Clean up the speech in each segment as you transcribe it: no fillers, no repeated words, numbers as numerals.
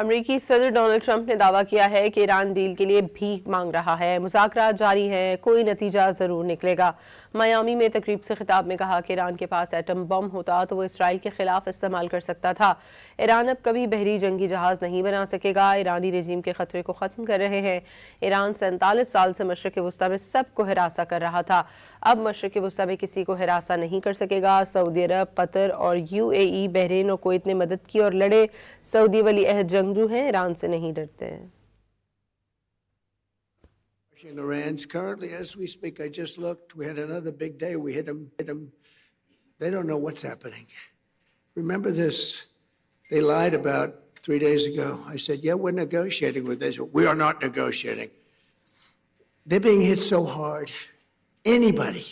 अमेरिकी सदर Donald Trump ने दावा किया है कि ईरान डील के लिए भीख मांग रहा है। मुज़ाकरात जारी हैं, कोई नतीजा ज़रूर निकलेगा। मायामी में तकरीब से खिताब में कहा कि ईरान के पास एटम बम होता तो वो इसराइल के खिलाफ इस्तेमाल कर सकता था। ईरान अब कभी बहरी जंगी जहाज नहीं बना सकेगा। ईरानी रजीम के खतरे को ख़त्म कर रहे हैं। ईरान 47 साल से मशरिक़ वस्ता में सबको हिरासा कर रहा था, अब मशरिक़ वस्ता में किसी को हिरासा नहीं कर सकेगा। सऊदी अरब, कतर और UAE, बहरीन और कुवैत ने मदद की और लड़े। सऊदी वली अहद जंगजू हैं, ईरान से नहीं डरते हैं। Iran's currently, as we speak, I just looked, we had another big day. We hit them. They don't know what's happening. Remember this, they lied about 3 days ago. I said, yeah, we're negotiating with Israel. We are not negotiating. They're being hit so hard, anybody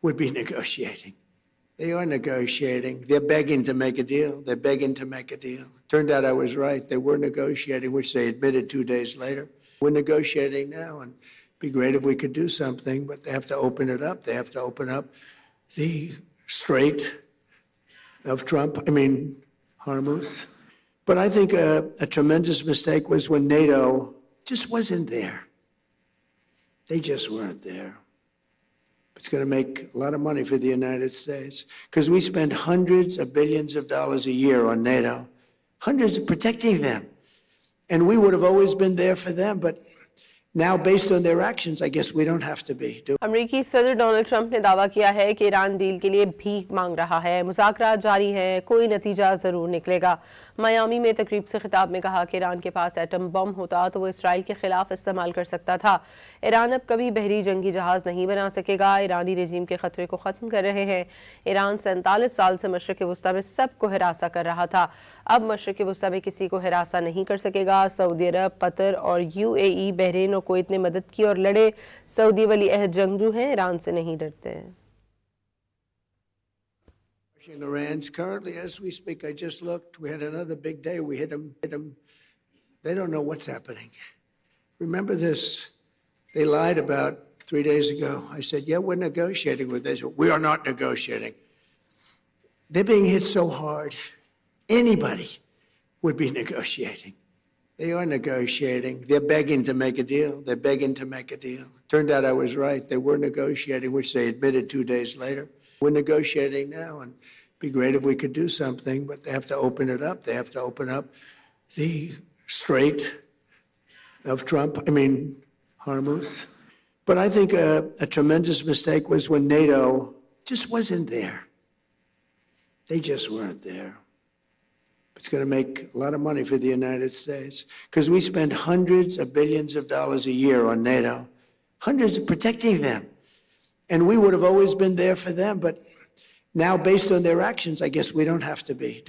would be negotiating. They are negotiating. They're begging to make a deal. They're begging to make a deal. Turned out I was right. They were negotiating, which they admitted 2 days later. We're negotiating now, and it'd be great if we could do something, but they have to open it up. They have to open up the Strait of Hormuz. But I think a tremendous mistake was when NATO just wasn't there. They just weren't there. It's going to make a lot of money for the United States because we spend hundreds of billions of dollars a year on NATO, hundreds of protecting them. And we would have always been there for them, but now based on their actions, I guess we don't have to be. अमेरिकी सदर Donald Trump ने दावा किया है कि Iran deal के लिए भीख मांग रहा है। मुज़ाकरात जारी हैं, कोई नतीजा ज़रूर निकलेगा। मायामी में तकरीब से खिताब में कहा कि ईरान के पास एटम बम होता तो वो इसराइल के खिलाफ इस्तेमाल कर सकता था। ईरान अब कभी बहरी जंगी जहाज नहीं बना सकेगा। ईरानी रजीम के खतरे को ख़त्म कर रहे हैं। ईरान 47 साल से मशरिक़ वस्ता में सबको हिरासा कर रहा था, अब मशरिक़ वस्ता में किसी को हिरासा नहीं कर सकेगा। सऊदी अरब, कतर और UAE, बहरीन और कुवैत ने मदद की और लड़े। सऊदी वली अहद जंगजू हैं, ईरान से नहीं डरते हैं। Iran's currently, as we speak, I just looked, we had another big day. We hit them. They don't know what's happening. Remember this, they lied about 3 days ago. I said, yeah, we're negotiating with Israel. We are not negotiating. They're being hit so hard, anybody would be negotiating. They are negotiating. They're begging to make a deal. They're begging to make a deal. Turned out I was right. They were negotiating, which they admitted 2 days later. We're negotiating now, and it'd be great if we could do something, but they have to open it up. They have to open up the Strait of Hormuz. But I think a tremendous mistake was when NATO just wasn't there. They just weren't there. It's going to make a lot of money for the United States because we spend hundreds of billions of dollars a year on NATO, hundreds of protecting them. And we would have always been there for them, but now based on their actions, I guess we don't have to be.